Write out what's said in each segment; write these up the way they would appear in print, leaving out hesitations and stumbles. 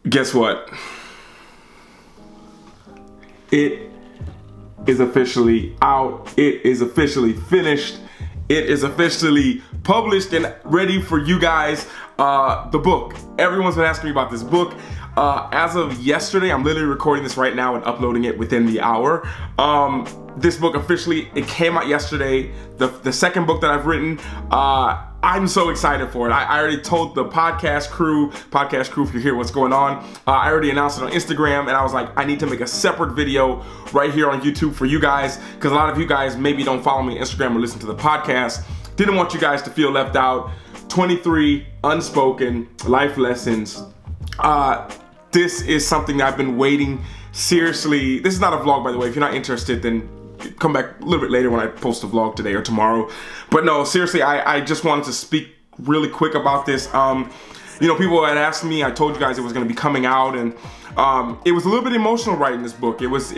Guess what? It is officially out. It is officially finished. It is officially published and ready for you guys. The book. Everyone's been asking me about this book. As of yesterday, I'm literally recording this right now and uploading it within the hour. This book officially, it came out yesterday. The second book that I've written. I'm so excited for it. I already told the podcast crew if you hear what's going on, I already announced it on Instagram, and I was like, I need to make a separate video right here on YouTube for you guys, because a lot of you guys maybe don't follow me on Instagram or listen to the podcast. Didn't want you guys to feel left out. 23 unspoken life lessons. This is something I've been waiting seriously. This is not a vlog, by the way. If you're not interested, then come back a little bit later when I post a vlog today or tomorrow. But no, seriously, I just wanted to speak really quick about this. You know, people had asked me, I told you guys it was gonna be coming out, and it was a little bit emotional writing this book. It was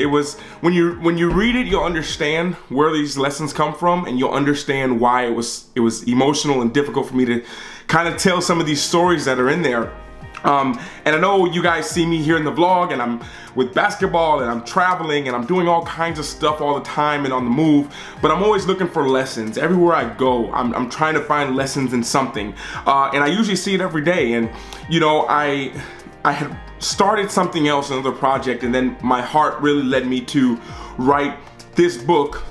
when you read it, you'll understand where these lessons come from, and you'll understand why it was emotional and difficult for me to kind of tell some of these stories that are in there. And I know you guys see me here in the vlog, and I'm with basketball, and I'm traveling, and I'm doing all kinds of stuff all the time and on the move, but I'm always looking for lessons. Everywhere I go, I'm trying to find lessons in something, and I usually see it every day. And you know, I had started something else, another project, and then my heart really led me to write this book.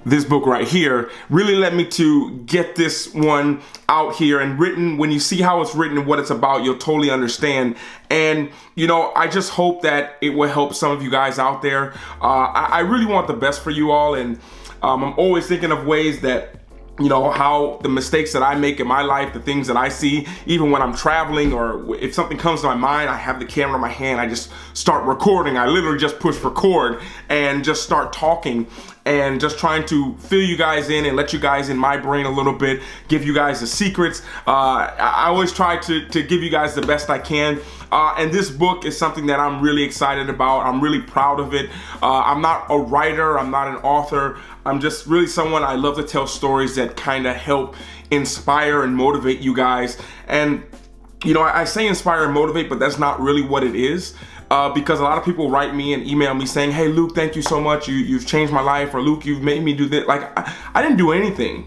This book right here really led me to get this one out here and written. When you see how it's written and what it's about, you'll totally understand. And you know, I just hope that it will help some of you guys out there. I really want the best for you all, and I'm always thinking of ways that, you know, how the mistakes that I make in my life, the things that I see, even when I'm traveling, or if something comes to my mind, I have the camera in my hand, I just start recording. I literally just push record and just start talking, and just trying to fill you guys in and let you guys in my brain a little bit, give you guys the secrets. I always try to give you guys the best I can. And this book is something that I'm really excited about. I'm really proud of it. I'm not a writer, I'm not an author. I'm just really someone, I love to tell stories that kind of help inspire and motivate you guys. And you know, I say inspire and motivate, but that's not really what it is. Because a lot of people write me and email me saying, hey Luke, thank you so much, you've changed my life, or Luke, you've made me do this. Like, I didn't do anything.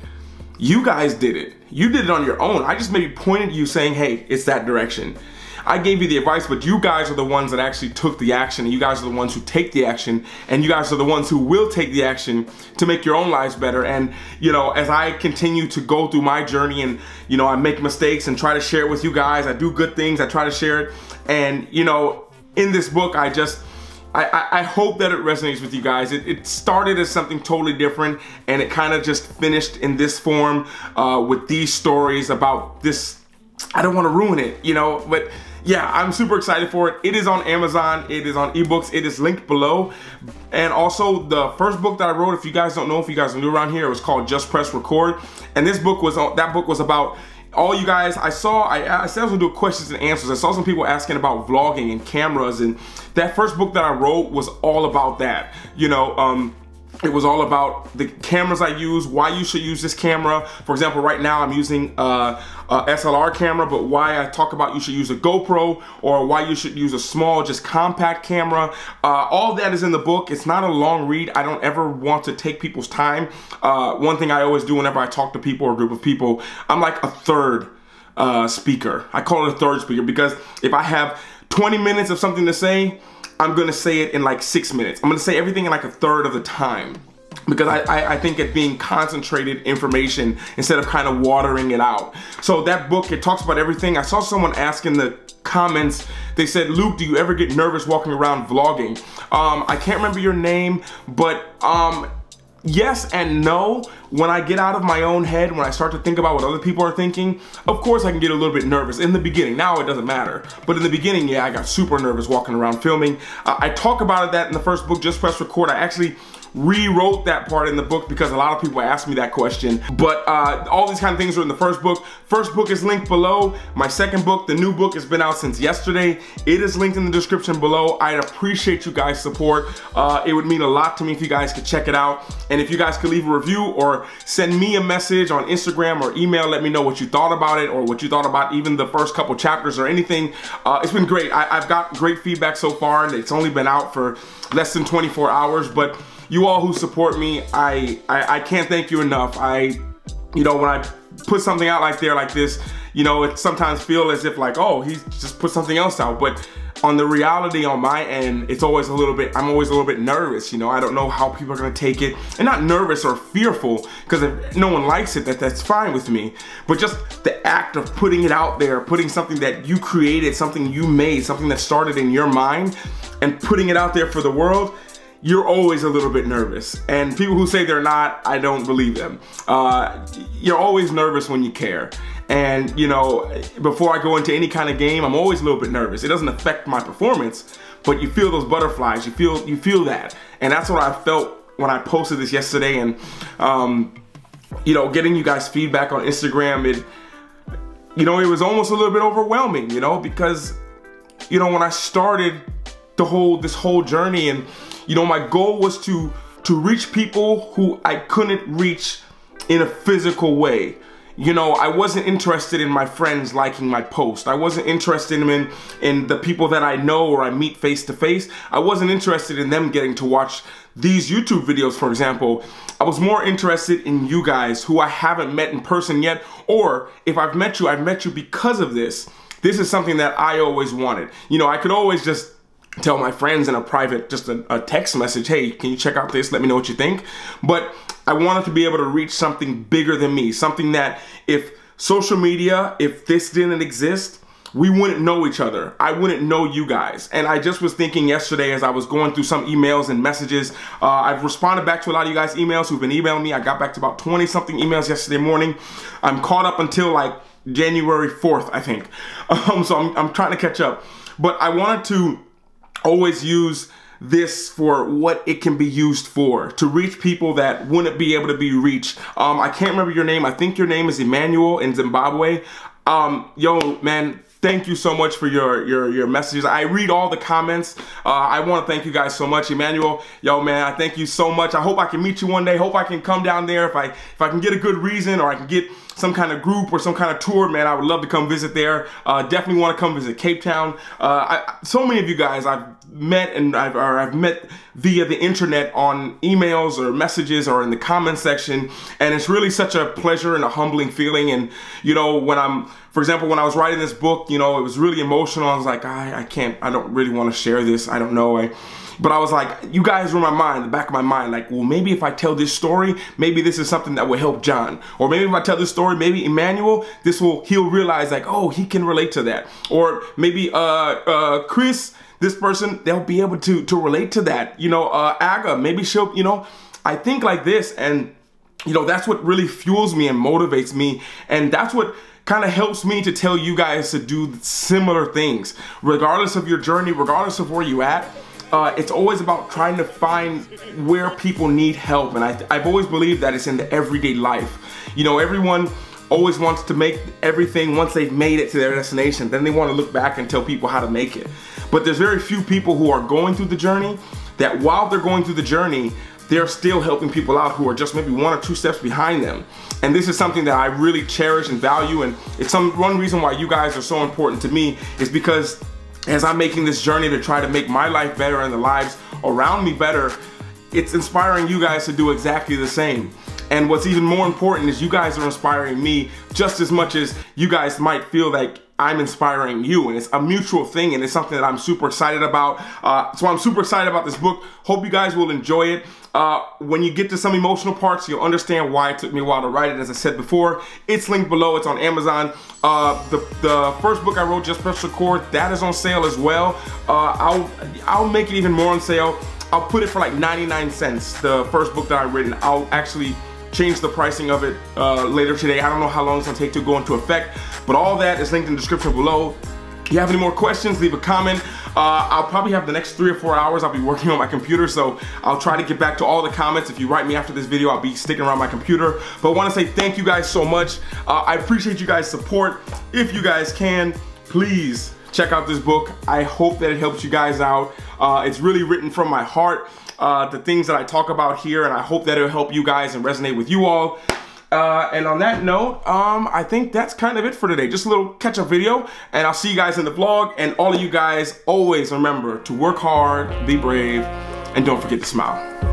You guys did it. You did it on your own. I just maybe pointed you saying, hey, it's that direction. I gave you the advice, but you guys are the ones that actually took the action, and you guys are the ones who take the action, and you guys are the ones who will take the action to make your own lives better. And you know, as I continue to go through my journey, and you know, I make mistakes and try to share it with you guys, I do good things, I try to share it. And you know, in this book, I hope that it resonates with you guys. It started as something totally different, and it kind of just finished in this form, with these stories about this. I don't want to ruin it, you know, but yeah, I'm super excited for it. It is on Amazon, it is on ebooks, it is linked below. And also the first book that I wrote, if you guys don't know, if you guys are new around here, it was called Just Press Record. And this book was, that book was about all you guys. I said I was gonna do questions and answers. I saw some people asking about vlogging and cameras, and that first book that I wrote was all about that. You know, it was all about the cameras I use, why you should use this camera. For example, right now I'm using a SLR camera, but why I talk about you should use a GoPro, or why you should use a small, just compact camera. All that is in the book. It's not a long read. I don't ever want to take people's time. One thing I always do whenever I talk to people or a group of people, I'm like a third speaker. I call it a third speaker, because if I have 20 minutes of something to say, I'm gonna say it in like 6 minutes. I'm gonna say everything in like a third of the time, because I think it being concentrated information instead of kind of watering it out. So that book, it talks about everything. I saw someone ask in the comments, they said, Luke, do you ever get nervous walking around vlogging? I can't remember your name, but yes and no. When I get out of my own head, when I start to think about what other people are thinking, of course I can get a little bit nervous in the beginning. Now it doesn't matter, but in the beginning, yeah, I got super nervous walking around filming. I talk about that in the first book, Just Press Record. I actually rewrote that part in the book because a lot of people asked me that question. But all these kind of things are in the first book. First book is linked below. My second book, the new book, has been out since yesterday. It is linked in the description below. I'd appreciate you guys' support. It would mean a lot to me if you guys could check it out. And if you guys could leave a review or send me a message on Instagram or email, let me know what you thought about it or what you thought about even the first couple chapters or anything. It's been great. I've got great feedback so far, and it's only been out for less than 24 hours, but you all who support me, I can't thank you enough. You know, when I put something out like this, you know, it sometimes feels as if like, oh, he's just put something else out. But on the reality on my end, it's always a little bit, I'm always a little bit nervous, you know. I don't know how people are gonna take it. And not nervous or fearful, because if no one likes it, that's fine with me. But just the act of putting it out there, putting something that you created, something you made, something that started in your mind, and putting it out there for the world, you're always a little bit nervous. And people who say they're not, I don't believe them. You're always nervous when you care. And you know, before I go into any kind of game, I'm always a little bit nervous. It doesn't affect my performance, but you feel those butterflies, you feel that. And that's what I felt when I posted this yesterday. And you know, getting you guys feedback on Instagram, you know, it was almost a little bit overwhelming, you know, because, you know, when I started this whole journey, and you know, my goal was to reach people who I couldn't reach in a physical way. You know, I wasn't interested in my friends liking my post. I wasn't interested in the people that I know or I meet face to face. I wasn't interested in them getting to watch these YouTube videos, for example. I was more interested in you guys who I haven't met in person yet, or if I've met you because of this. This is something that I always wanted. You know, I could always just tell my friends in a private, just a text message, hey, can you check out this? Let me know what you think. But I wanted to be able to reach something bigger than me, something that if social media, if this didn't exist, we wouldn't know each other. I wouldn't know you guys. And I just was thinking yesterday as I was going through some emails and messages, I've responded back to a lot of you guys' emails who've been emailing me. I got back to about 20 something emails yesterday morning. I'm caught up until like January 4th, I think. So I'm trying to catch up. But I wanted to always use this for what it can be used for, to reach people that wouldn't be able to be reached. I can't remember your name. I think your name is Emmanuel in Zimbabwe. Yo, man, thank you so much for your messages. I read all the comments. I want to thank you guys so much. Emmanuel, yo, man, I thank you so much. I hope I can meet you one day. Hope I can come down there if I can get a good reason, or I can get some kind of group or some kind of tour, man. I would love to come visit there. Definitely want to come visit Cape Town. So many of you guys I've met, and I've met via the internet on emails or messages or in the comment section, and it's really such a pleasure and a humbling feeling. And you know, for example, when I was writing this book, you know, it was really emotional. I was like, I don't really want to share this. I don't know. But I was like, you guys were in my mind, the back of my mind, like, well, maybe if I tell this story, maybe this is something that will help John. Or maybe if I tell this story, maybe Emmanuel, he'll realize like, oh, he can relate to that. Or maybe Chris, this person, they'll be able to relate to that. You know, Aga, maybe she'll, you know, I think like this. And, you know, that's what really fuels me and motivates me. And that's what kind of helps me to tell you guys to do similar things. Regardless of your journey, regardless of where you're at, it's always about trying to find where people need help. And I've always believed that it's in the everyday life. You know, everyone always wants to make everything once they've made it to their destination. Then they want to look back and tell people how to make it. But there's very few people who are going through the journey that while they're going through the journey, they're still helping people out who are just maybe 1 or 2 steps behind them. And this is something that I really cherish and value. And it's one reason why you guys are so important to me, is because as I'm making this journey to try to make my life better and the lives around me better, it's inspiring you guys to do exactly the same. And what's even more important is you guys are inspiring me just as much as you guys might feel like I'm inspiring you. And it's a mutual thing, and it's something that I'm super excited about. So I'm super excited about this book. Hope you guys will enjoy it. When you get to some emotional parts, you'll understand why it took me a while to write it. As I said before, it's linked below. It's on Amazon. The first book I wrote, Just Press Record, that is on sale as well. I'll make it even more on sale. I'll put it for like 99 cents. The first book that I've written, I'll actually change the pricing of it later today. I don't know how long it's gonna take to go into effect, but all that is linked in the description below. If you have any more questions, leave a comment. I'll probably have the next 3 or 4 hours I'll be working on my computer, so I'll try to get back to all the comments. If you write me after this video, I'll be sticking around my computer. But I want to say thank you guys so much. I appreciate you guys' support. If you guys can, please check out this book. I hope that it helps you guys out. It's really written from my heart, the things that I talk about here, and I hope that it'll help you guys and resonate with you all. And on that note, I think that's kind of it for today. Just a little catch-up video, and I'll see you guys in the vlog. And all of you guys, always remember to work hard, be brave, and don't forget to smile.